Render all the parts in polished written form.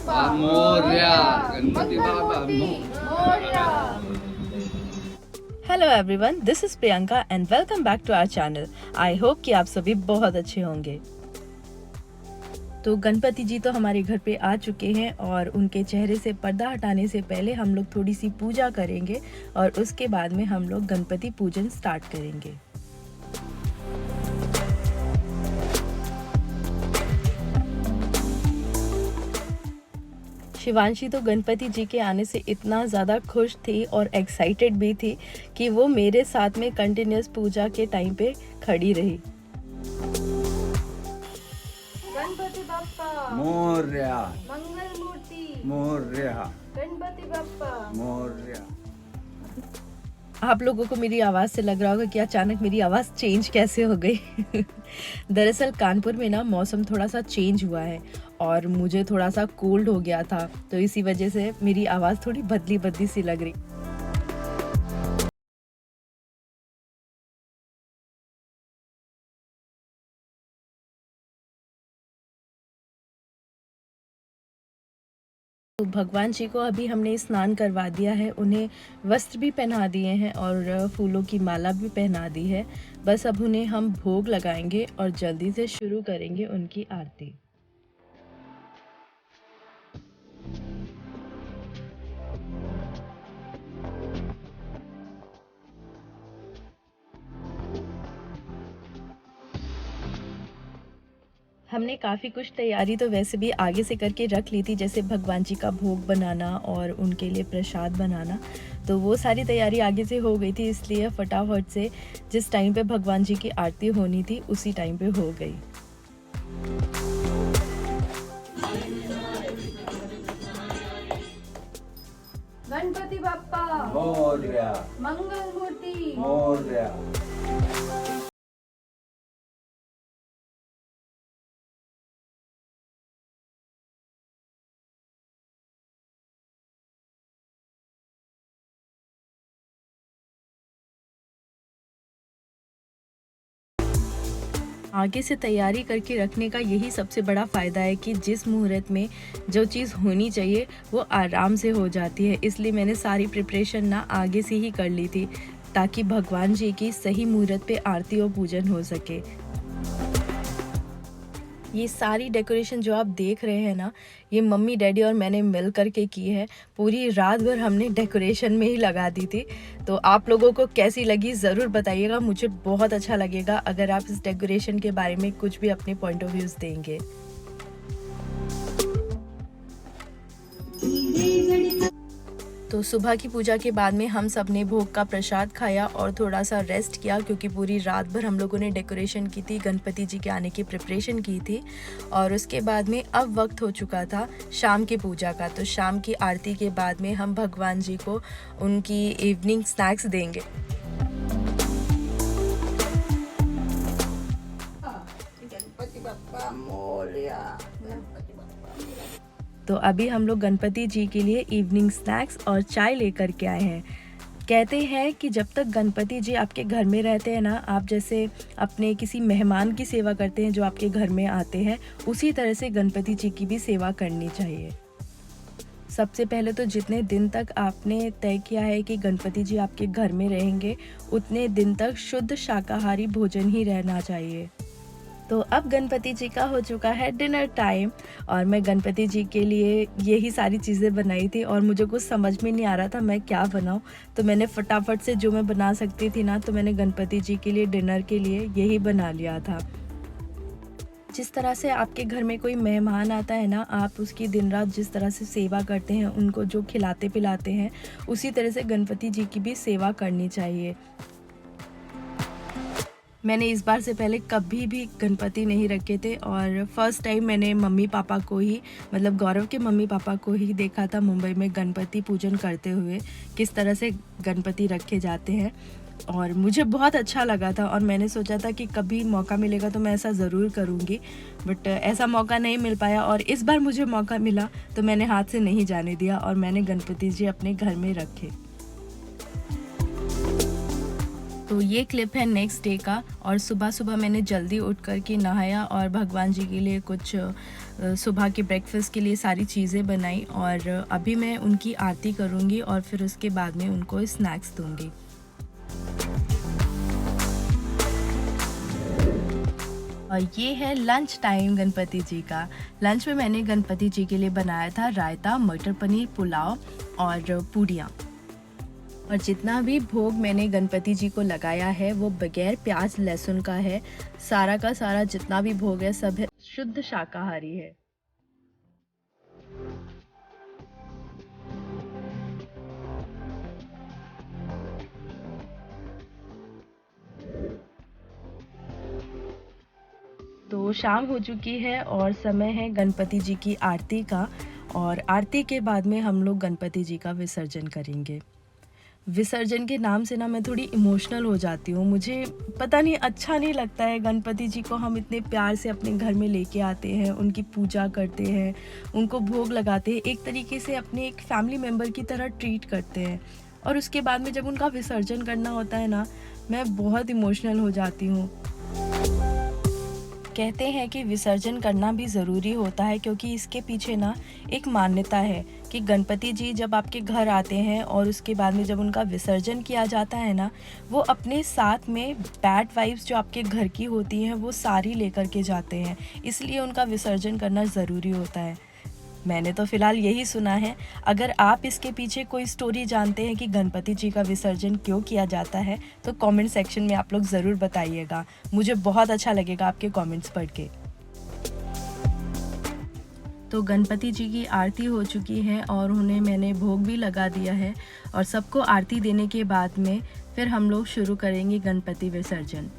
Bappa Morya, Ganpati Baba Morya. Hello everyone, this is Priyanka and welcome back to our channel. I hope कि आप सभी बहुत अच्छे होंगे। तो गणपति जी तो हमारे घर पे आ चुके हैं और उनके चेहरे से पर्दा हटाने से पहले हम लोग थोड़ी सी पूजा करेंगे और उसके बाद में हम लोग गणपति पूजन स्टार्ट करेंगे। शिवांशी तो गणपति जी के आने से इतना ज़्यादा खुश थी और एक्साइटेड भी थी कि वो मेरे साथ में कंटिन्यूस पूजा के टाइम पे खड़ी रही। गणपति बाप्पा मोरया, मंगल मूर्ति मोरया, गणपति बाप्पा मोरया। आप लोगों को मेरी आवाज़ से लग रहा होगा कि अचानक मेरी आवाज़ चेंज कैसे हो गई। दरअसल कानपुर में ना मौसम थोड़ा सा चेंज हुआ है और मुझे थोड़ा सा कोल्ड हो गया था, तो इसी वजह से मेरी आवाज़ थोड़ी बदली बदली सी लग रही। तो भगवान जी को अभी हमने स्नान करवा दिया है, उन्हें वस्त्र भी पहना दिए हैं और फूलों की माला भी पहना दी है। बस अब उन्हें हम भोग लगाएंगे और जल्दी से शुरू करेंगे उनकी आरती। हमने काफ़ी कुछ तैयारी तो वैसे भी आगे से करके रख ली थी, जैसे भगवान जी का भोग बनाना और उनके लिए प्रसाद बनाना। तो वो सारी तैयारी आगे से हो गई थी, इसलिए फटाफट से जिस टाइम पे भगवान जी की आरती होनी थी उसी टाइम पे हो गई। गणपति बाप्पा मोरया, मंगल मूर्ति मोरया। आगे से तैयारी करके रखने का यही सबसे बड़ा फ़ायदा है कि जिस मुहूर्त में जो चीज़ होनी चाहिए वो आराम से हो जाती है। इसलिए मैंने सारी प्रिपरेशन ना आगे से ही कर ली थी ताकि भगवान जी की सही मुहूर्त पे आरती और पूजन हो सके। ये सारी डेकोरेशन जो आप देख रहे हैं ना, ये मम्मी डैडी और मैंने मिल कर के की है। पूरी रात भर हमने डेकोरेशन में ही लगा दी थी। तो आप लोगों को कैसी लगी ज़रूर बताइएगा, मुझे बहुत अच्छा लगेगा अगर आप इस डेकोरेशन के बारे में कुछ भी अपने पॉइंट ऑफ व्यूज़ देंगे। तो सुबह की पूजा के बाद में हम सब ने भोग का प्रसाद खाया और थोड़ा सा रेस्ट किया, क्योंकि पूरी रात भर हम लोगों ने डेकोरेशन की थी, गणपति जी के आने की प्रिपरेशन की थी। और उसके बाद में अब वक्त हो चुका था शाम की पूजा का। तो शाम की आरती के बाद में हम भगवान जी को उनकी इवनिंग स्नैक्स देंगे। गणपति बाप्पा मोरया, गणपति बाप्पा मोरया। तो अभी हम लोग गणपति जी के लिए इवनिंग स्नैक्स और चाय लेकर के आए हैं। कहते हैं कि जब तक गणपति जी आपके घर में रहते हैं ना, आप जैसे अपने किसी मेहमान की सेवा करते हैं जो आपके घर में आते हैं, उसी तरह से गणपति जी की भी सेवा करनी चाहिए। सबसे पहले तो जितने दिन तक आपने तय किया है कि गणपति जी आपके घर में रहेंगे, उतने दिन तक शुद्ध शाकाहारी भोजन ही रहना चाहिए। तो अब गणपति जी का हो चुका है डिनर टाइम और मैं गणपति जी के लिए यही सारी चीज़ें बनाई थी और मुझे कुछ समझ में नहीं आ रहा था मैं क्या बनाऊं। तो मैंने फटाफट से जो मैं बना सकती थी ना, तो मैंने गणपति जी के लिए डिनर के लिए यही बना लिया था। जिस तरह से आपके घर में कोई मेहमान आता है ना, आप उसकी दिन रात जिस तरह से सेवा करते हैं, उनको जो खिलाते पिलाते हैं, उसी तरह से गणपति जी की भी सेवा करनी चाहिए। मैंने इस बार से पहले कभी भी गणपति नहीं रखे थे और फर्स्ट टाइम मैंने मम्मी पापा को ही, मतलब गौरव के मम्मी पापा को ही देखा था मुंबई में गणपति पूजन करते हुए, किस तरह से गणपति रखे जाते हैं। और मुझे बहुत अच्छा लगा था और मैंने सोचा था कि कभी मौका मिलेगा तो मैं ऐसा ज़रूर करूँगी, बट ऐसा मौका नहीं मिल पाया। और इस बार मुझे मौका मिला तो मैंने हाथ से नहीं जाने दिया और मैंने गणपति जी अपने घर में रखे। तो ये क्लिप है नेक्स्ट डे का और सुबह सुबह मैंने जल्दी उठ कर के नहाया और भगवान जी के लिए कुछ सुबह के ब्रेकफास्ट के लिए सारी चीज़ें बनाई और अभी मैं उनकी आरती करूँगी और फिर उसके बाद में उनको स्नैक्स दूँगी। और ये है लंच टाइम गणपति जी का। लंच में मैंने गणपति जी के लिए बनाया था रायता, मटर पनीर, पुलाव और पूड़ियाँ। और जितना भी भोग मैंने गणपति जी को लगाया है वो बगैर प्याज लहसुन का है। सारा का सारा जितना भी भोग है सब है शुद्ध शाकाहारी है। तो शाम हो चुकी है और समय है गणपति जी की आरती का। और आरती के बाद में हम लोग गणपति जी का विसर्जन करेंगे। विसर्जन के नाम से ना मैं थोड़ी इमोशनल हो जाती हूँ। मुझे पता नहीं अच्छा नहीं लगता है। गणपति जी को हम इतने प्यार से अपने घर में लेके आते हैं, उनकी पूजा करते हैं, उनको भोग लगाते हैं, एक तरीके से अपने एक फैमिली मेम्बर की तरह ट्रीट करते हैं। और उसके बाद में जब उनका विसर्जन करना होता है ना, मैं बहुत इमोशनल हो जाती हूँ। कहते हैं कि विसर्जन करना भी ज़रूरी होता है क्योंकि इसके पीछे ना एक मान्यता है कि गणपति जी जब आपके घर आते हैं और उसके बाद में जब उनका विसर्जन किया जाता है ना, वो अपने साथ में बैड वाइब्स जो आपके घर की होती हैं वो सारी लेकर के जाते हैं। इसलिए उनका विसर्जन करना ज़रूरी होता है। मैंने तो फ़िलहाल यही सुना है। अगर आप इसके पीछे कोई स्टोरी जानते हैं कि गणपति जी का विसर्जन क्यों किया जाता है तो कमेंट सेक्शन में आप लोग ज़रूर बताइएगा। मुझे बहुत अच्छा लगेगा आपके कमेंट्स पढ़ के। तो गणपति जी की आरती हो चुकी है और उन्हें मैंने भोग भी लगा दिया है और सबको आरती देने के बाद में फिर हम लोग शुरू करेंगे गणपति विसर्जन।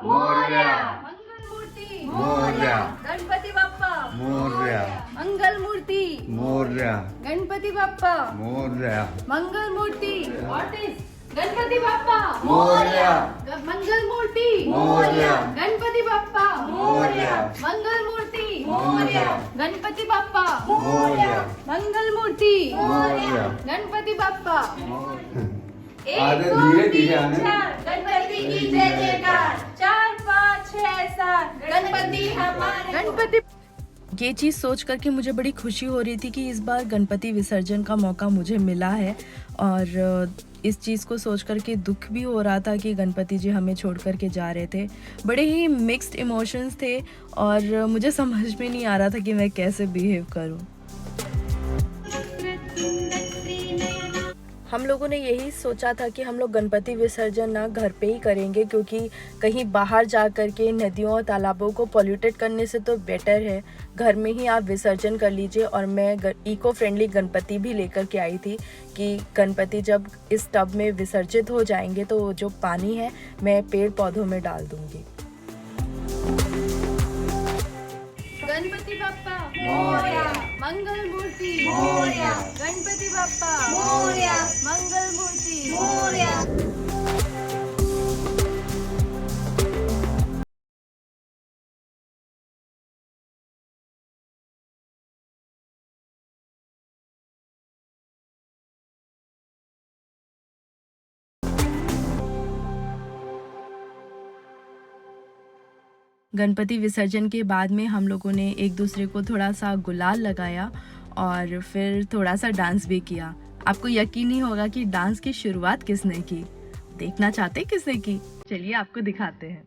मोरया, मंगल मूर्ति मोरया, गणपति बाप्पा मोरया, मंगल मूर्ति मोरया, गणपति बाप्पा मोरया, मंगल मूर्ति गणपति बाप्पा मोरया, मंगल मूर्ति मोरया, गणपति बाप्पा मोरया, मंगल मूर्ति गणपति बाप्पा मोरया, मंगल मूर्ति मोरया। गणपति बाप्पा आगे धीरे धीरे आने। गणपति की जय जयकार। 4 5 6 7 गणपति हमारे गणपति। ये चीज़ सोच करके मुझे बड़ी खुशी हो रही थी कि इस बार गणपति विसर्जन का मौका मुझे मिला है। और इस चीज़ को सोच करके दुख भी हो रहा था कि गणपति जी हमें छोड़ करके जा रहे थे। बड़े ही मिक्स्ड इमोशंस थे और मुझे समझ में नहीं आ रहा था कि मैं कैसे बिहेव करूं। हम लोगों ने यही सोचा था कि हम लोग गणपति विसर्जन ना घर पे ही करेंगे क्योंकि कहीं बाहर जा कर के नदियों और तालाबों को पॉल्यूटेड करने से तो बेटर है घर में ही आप विसर्जन कर लीजिए। और मैं इको फ्रेंडली गणपति भी लेकर के आई थी कि गणपति जब इस टब में विसर्जित हो जाएंगे तो जो पानी है मैं पेड़ पौधों में डाल दूँगी। गणपति बाप्पा मोरया, मंगल मूर्ति मोरया, गणपति बाप्पा मोरया, मंगल मूर्ति गणपति विसर्जन के बाद में हम लोगों ने एक दूसरे को थोड़ा सा गुलाल लगाया और फिर थोड़ा सा डांस भी किया। आपको यकीन नहीं होगा कि डांस की शुरुआत किसने की। देखना चाहते किसने की? चलिए आपको दिखाते हैं।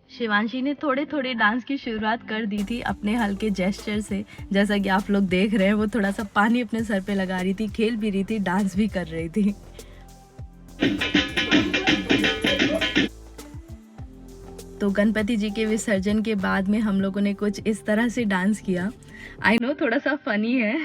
शिवांशी ने थोड़े थोड़े डांस की शुरुआत कर दी थी अपने हल्के जेस्चर से। जैसा कि आप लोग देख रहे हैं वो थोड़ा सा पानी अपने सर पे लगा रही थी, खेल भी रही थी, डांस भी कर रही थी। तो गणपति जी के विसर्जन के बाद में हम लोगों ने कुछ इस तरह से डांस किया। आई नो थोड़ा सा फनी है।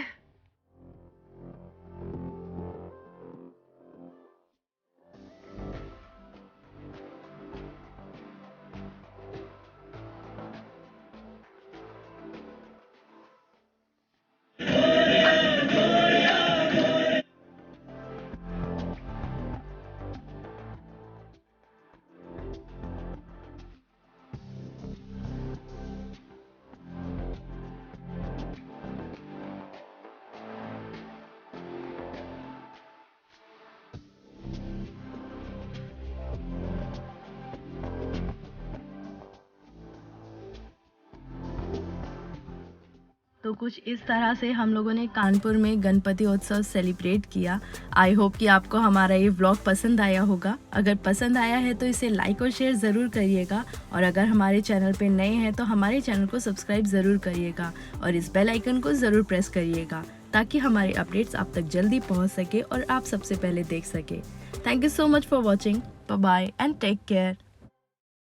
तो कुछ इस तरह से हम लोगों ने कानपुर में गणपति उत्सव सेलिब्रेट किया। आई होप कि आपको हमारा ये व्लॉग पसंद आया होगा। अगर पसंद आया है तो इसे लाइक और शेयर ज़रूर करिएगा, और अगर हमारे चैनल पे नए हैं तो हमारे चैनल को सब्सक्राइब ज़रूर करिएगा और इस बेल आइकन को ज़रूर प्रेस करिएगा ताकि हमारे अपडेट्स आप तक जल्दी पहुंच सके और आप सबसे पहले देख सके। Thank you so much for watching. Bye bye and take care.